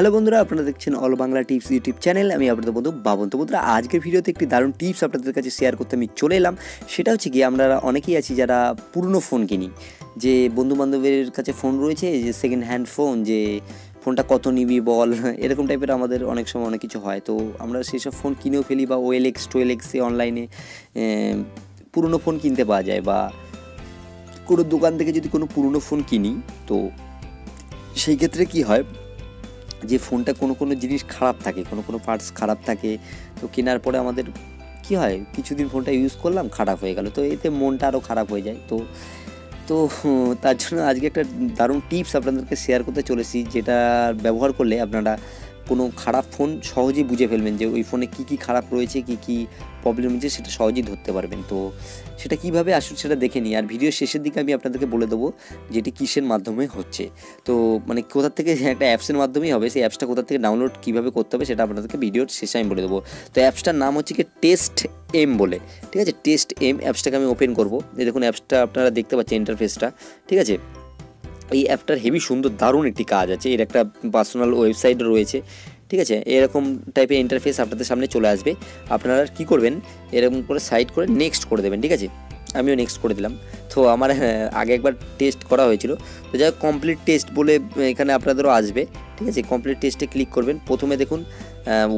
Hello বন্ধুরা, আপনারা দেখছেন all Bangla tips YouTube channel. আমি আপনাদের বন্ধু বাবন। তো বন্ধুরা, আজকের ভিডিওতে একটি দারুণ টিপস আপনাদের কাছে শেয়ার করতে আমি চলে এলাম। সেটা হচ্ছে কি, আমরা অনেকেই আছি যারা পুরনো ফোন কিনি, যে বন্ধুবান্ধবের কাছে ফোন রয়েছে, যে সেকেন্ড হ্যান্ড ফোন, যে ফোনটা কত নিবি বল, এরকম টাইপের আমাদের অনেক সময় অনেক কিছু হয়। তো আমরা সেসব ফোন কিনেও ফেলি, বা OLX টোয়েলএক্সে অনলাইনে পুরনো ফোন কিনতে পাওয়া যায়, বা কোনো দোকান থেকে যদি কোনো পুরনো ফোন কিনি, তো সেই ক্ষেত্রে কী হয়, যে ফোনটা কোনো জিনিস খারাপ থাকে, কোনো পার্টস খারাপ থাকে। তো কেনার পরে আমাদের কী হয়, কিছুদিন ফোনটা ইউজ করলাম, খারাপ হয়ে গেল, তো এতে মনটা আরও খারাপ হয়ে যায়। তো তো তার জন্য আজকে একটা দারুণ টিপস আপনাদেরকে শেয়ার করতে চলেছি, যেটা ব্যবহার করলে আপনারা কোনো খারাপ ফোন সহজেই বুঝে ফেলবেন, যে ওই ফোনে কী খারাপ রয়েছে, কী প্রবলেম হচ্ছে, সেটা সহজেই ধরতে পারবেন। তো সেটা কীভাবে আসুন সেটা দেখে নিই, আর ভিডিওর শেষের দিকে আমি আপনাদেরকে বলে দেবো যেটি কিসের মাধ্যমে হচ্ছে। তো মানে কোথা থেকে, একটা অ্যাপসের মাধ্যমেই হবে, সেই অ্যাপসটা কোথা থেকে ডাউনলোড কীভাবে করতে হবে সেটা আপনাদেরকে ভিডিওর শেষে আমি বলে দেবো। তো অ্যাপসটার নাম হচ্ছে কি টেস্ট এম বলে, ঠিক আছে। টেস্ট এম অ্যাপসটাকে আমি ওপেন করবো। এই দেখুন অ্যাপসটা আপনারা দেখতে পাচ্ছেন, ইন্টারফেসটা, ঠিক আছে। এই অ্যাপটার হেভি সুন্দর দারুণ একটি কাজ আছে, এর একটা পার্সোনাল ওয়েবসাইট রয়েছে, ঠিক আছে। এরকম টাইপের ইন্টারফেস আপনাদের সামনে চলে আসবে। আপনারা কী করবেন, এরকম করে সাইড করে নেক্সট করে দেবেন, ঠিক আছে। আমিও নেক্সট করে দিলাম। তো আমার আগে একবার টেস্ট করা হয়েছিল, তো যাই হোক কমপ্লিট টেস্ট বলে এখানে আপনাদেরও আসবে, ঠিক আছে। কমপ্লিট টেস্টে ক্লিক করবেন। প্রথমে দেখুন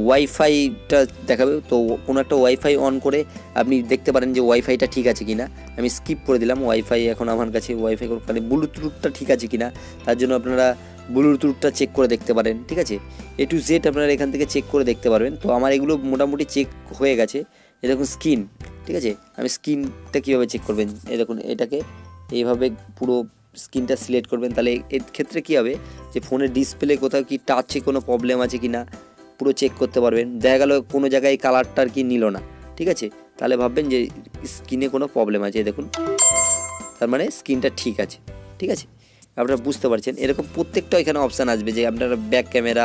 ওয়াইফাইটা দেখাবে, তো কোনো একটা ওয়াইফাই অন করে আপনি দেখতে পারেন যে ওয়াইফাইটা ঠিক আছে কিনা। আমি স্কিপ করে দিলাম ওয়াইফাই, এখন আমার কাছে ওয়াইফাই মানে ব্লুটুথটা ঠিক আছে কিনা, তার জন্য আপনারা ব্লুটুথটা চেক করে দেখতে পারেন, ঠিক আছে। A to Z আপনারা এখান থেকে চেক করে দেখতে পারবেন। তো আমার এগুলো মোটামুটি চেক হয়ে গেছে। এই দেখুন স্ক্রিন, ঠিক আছে। আমি স্ক্রিনটা কীভাবে চেক করবেন, এই দেখুন এটাকে এইভাবে পুরো স্ক্রিনটা সিলেক্ট করবেন, তাহলে এর ক্ষেত্রে কী হবে, যে ফোনের ডিসপ্লে কোথাও কি টাচে কোনো প্রবলেম আছে কি না পুরো চেক করতে পারবেন। দেখা গেল কোনো জায়গায় কালারটা আর কি নিল না, ঠিক আছে, তাহলে ভাববেন যে স্ক্রিনে কোনো প্রবলেম আছে। দেখুন, তার মানে স্ক্রিনটা ঠিক আছে, ঠিক আছে। আপনারা বুঝতে পারছেন, এরকম প্রত্যেকটা এখানে অপশান আসবে, যে আপনারা ব্যাক ক্যামেরা,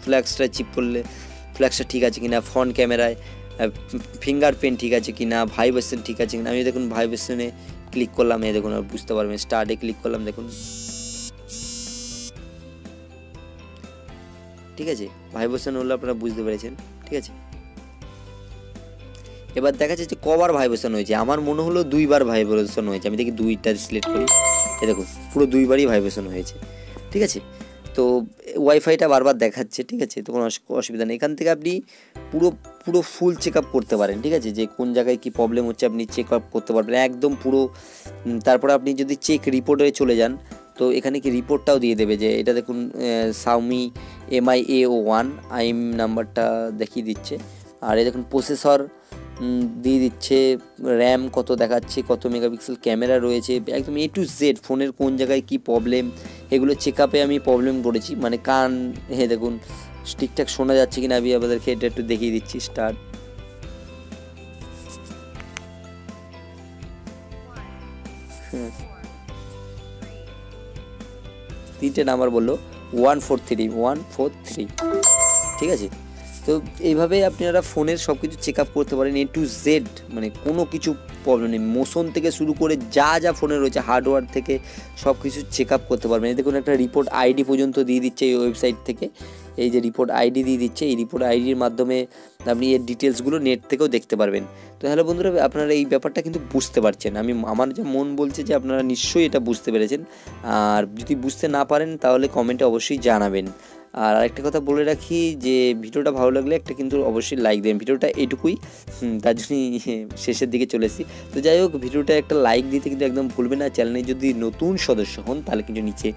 ফ্ল্যাক্সটা চিপ করলে ফ্ল্যাক্সটা ঠিক আছে কিনা, ফ্রন্ট ক্যামেরায় ফিঙ্গারপ্রিন্ট ঠিক আছে কিনা, ভাইব্রেশন ঠিক আছে কিনা। আমি দেখুন ভাইব্রেশনে ক্লিক করলাম, এই দেখুন বুঝতে পারবেন। স্টার্টে ক্লিক করলাম, দেখুন ঠিক আছে, ভাইব্রেশন হলো, আপনারা বুঝতে পেরেছেন, ঠিক আছে। এবার দেখা যাচ্ছে কবার ভাইব্রেশন হয়েছে, আমার মনে হলো 2বার ভাইব্রেশন হয়েছে। আমি দেখি 2টা সিলেক্ট করি, এই দেখুন পুরো 2বারই ভাইব্রেশন হয়েছে, ঠিক আছে। তো ওয়াইফাইটা বারবার দেখাচ্ছে, ঠিক আছে, তো কোনো অসুবিধা নেই। এখান থেকে আপনি পুরো ফুল চেক আপ করতে পারেন, ঠিক আছে, যে কোন জায়গায় কী প্রবলেম হচ্ছে আপনি চেক আপ করতে পারবেন একদম পুরো। তারপরে আপনি যদি চেক রিপোর্টে চলে যান, তো এখানে কি রিপোর্টটাও দিয়ে দেবে, যে এটা দেখুন Xiaomi MIA01 আইএম নাম্বারটা দেখিয়ে দিচ্ছে। আর এই দেখুন প্রসেসর দিয়ে দিচ্ছে, র্যাম কত দেখাচ্ছে, কত মেগাপিক্সেল ক্যামেরা রয়েছে, একদম A to Z ফোনের কোন জায়গায় কী প্রবলেম, এগুলো চেক আপে আমি প্রবলেম করেছি। মানে কান, দেখুন ঠিকঠাক শোনা যাচ্ছে কিনা, আমি আপনাদেরকে এটা একটু দেখিয়ে দিচ্ছি। স্টার্ট, তিনটে নাম্বার বললো, 143, ঠিক আছে। তো এইভাবে আপনারা ফোনের সব কিছু চেক আপ করতে পারেন A to Z, মানে কোনো কিছু প্রবলেম নেই, মোশন থেকে শুরু করে যা ফোনে রয়েছে, হার্ডওয়্যার থেকে সব কিছু চেক আপ করতে পারবেন। এই দেখুন একটা রিপোর্ট আইডি পর্যন্ত দিয়ে দিচ্ছে এই ওয়েবসাইট থেকে, এই যে রিপোর্ট আইডি দিয়ে দিচ্ছে, এই রিপোর্ট আইডির মাধ্যমে আপনি এর ডিটেলসগুলো নেট থেকেও দেখতে পারবেন। তো হ্যালো বন্ধুরা, আপনারা এই ব্যাপারটা কিন্তু বুঝতে পারছেন, আমার যে মন বলছে যে আপনারা নিশ্চয়ই এটা বুঝতে পেরেছেন। আর যদি বুঝতে না পারেন তাহলে কমেন্টে অবশ্যই জানাবেন। আর আরেকটা কথা বলে রাখি, যে ভিডিওটা ভালো লাগলে একটা কিন্তু অবশ্যই লাইক দেবেন। ভিডিওটা এটুকুই, তার জন্যই শেষের দিকে চলে এসেছি। তো যাই হোক, ভিডিওটা একটা লাইক দিতে কিন্তু একদম ভুলবেন না। চ্যানেলে যদি নতুন সদস্য হন তাহলে কিন্তু নিচে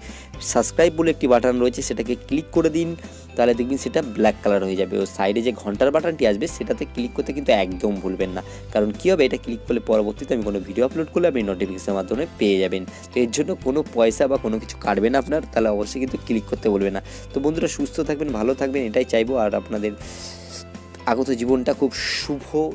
সাবস্ক্রাইব বলে একটি বাটন রয়েছে, সেটাকে ক্লিক করে দিন, তাহলে দেখবেন সেটা ব্ল্যাক কালার হয়ে যাবে। ও সাইডে যে ঘন্টার বাটনটি আসবে সেটাতে ক্লিক করতে কিন্তু একদম ভুলবেন না, কারণ কী হবে, এটা ক্লিক করলে পরবর্তীতে আমি কোনো ভিডিও আপলোড করলে আপনি নোটিফিকেশনের মাধ্যমে পেয়ে যাবেন। তো এর জন্য কোনো পয়সা বা কোনো কিছু কাটবে না আপনার, তাহলে অবশ্যই কিন্তু ক্লিক করতে বলবে না। তো বন্ধুরা, সুস্থ থাকবেন, ভালো থাকবেন, এটাই চাইবো। আর আপনাদের আগত জীবনটা খুব শুভ হোক।